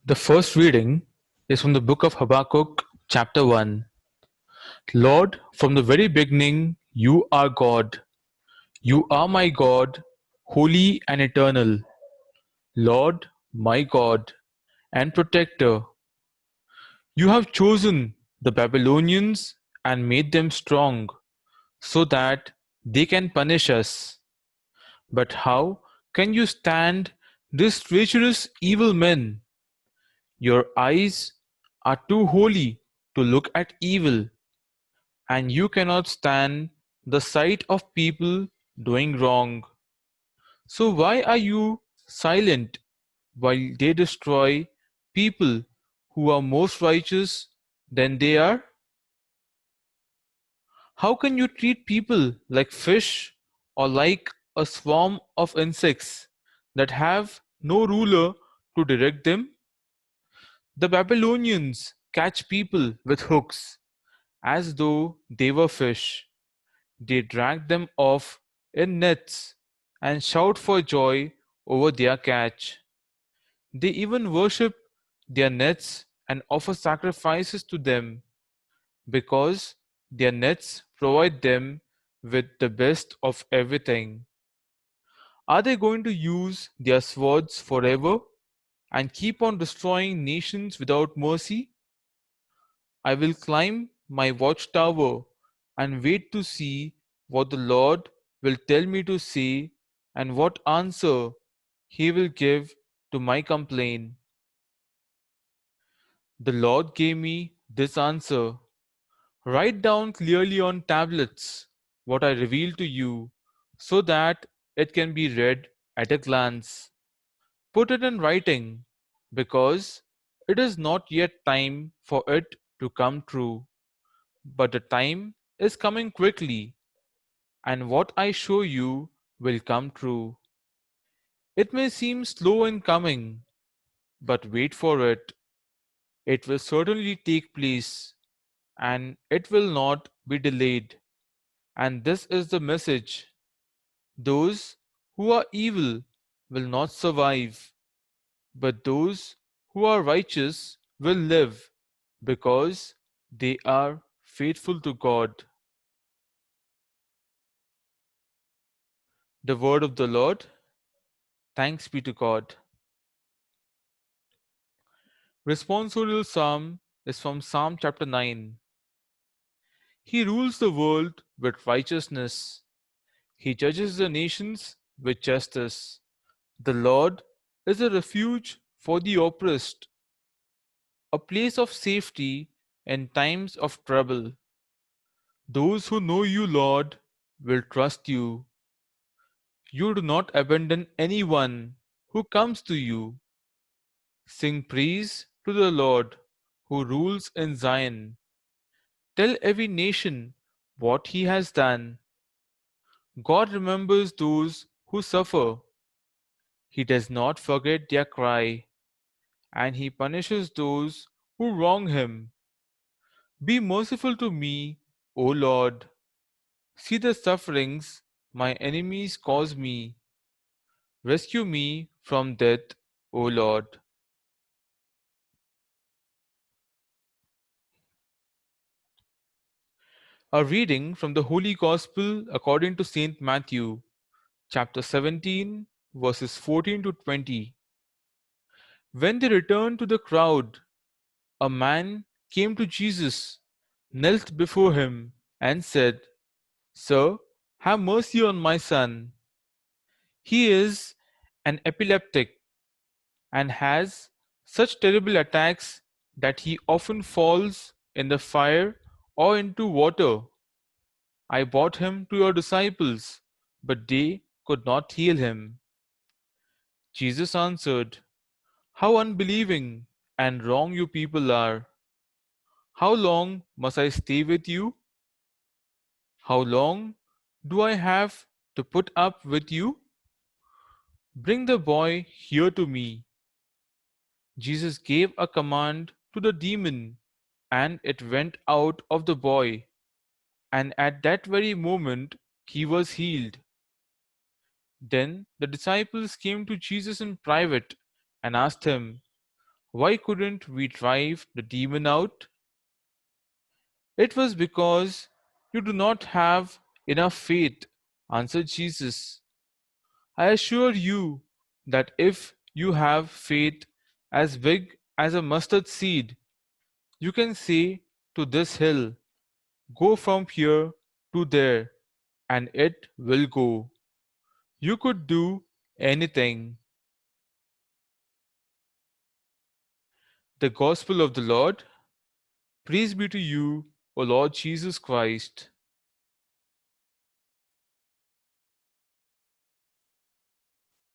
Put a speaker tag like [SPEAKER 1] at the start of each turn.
[SPEAKER 1] The first reading is from the book of Habakkuk, chapter 1. Lord, from the very beginning, you are God. You are my God, holy and eternal. Lord, my God and protector. You have chosen the Babylonians and made them strong so that they can punish us. But how can you stand these treacherous evil men? Your eyes are too holy to look at evil, and you cannot stand the sight of people doing wrong. So why are you silent while they destroy people who are most righteous than they are? How can you treat people like fish or like a swarm of insects that have no ruler to direct them? The Babylonians catch people with hooks as though they were fish. They drag them off in nets and shout for joy over their catch. They even worship their nets and offer sacrifices to them because their nets provide them with the best of everything. Are they going to use their swords forever and keep on destroying nations without mercy? I will climb my watchtower and wait to see what the Lord will tell me to say and what answer he will give to my complaint. The Lord gave me this answer. Write down clearly on tablets what I reveal to you so that it can be read at a glance. Put it in writing because it is not yet time for it to come true. But the time is coming quickly, and what I show you will come true. It may seem slow in coming, but wait for it. It will certainly take place, and it will not be delayed. And this is the message: those who are evil will not survive, but those who are righteous will live because they are faithful to God. The word of the Lord. Thanks be to God. Responsorial psalm is from Psalm chapter 9. He rules the world with righteousness. He judges the nations with justice. The Lord is a refuge for the oppressed, a place of safety in times of trouble. Those who know you, Lord, will trust you. You do not abandon anyone who comes to you. Sing praise to the Lord who rules in Zion. Tell every nation what he has done. God remembers those who suffer. He does not forget their cry, and he punishes those who wrong him. Be merciful to me, O Lord. See the sufferings my enemies cause me. Rescue me from death, O Lord. A reading from the Holy Gospel according to St. Matthew, chapter 17, verses 14 to 20. When they returned to the crowd, a man came to Jesus, knelt before him, and said, Sir, have mercy on my son. He is an epileptic and has such terrible attacks that he often falls in the fire or into water. I brought him to your disciples, but they could not heal him. Jesus answered, How unbelieving and wrong you people are! How long must I stay with you? How long do I have to put up with you? Bring the boy here to me. Jesus gave a command to the demon, and it went out of the boy, and at that very moment he was healed. Then the disciples came to Jesus in private and asked him, Why couldn't we drive the demon out? It was because you do not have enough faith, answered Jesus. I assure you that if you have faith as big as a mustard seed, you can say to this hill, go from here to there, and it will go. You could do anything. The Gospel of the Lord. Praise be to you, O Lord Jesus Christ.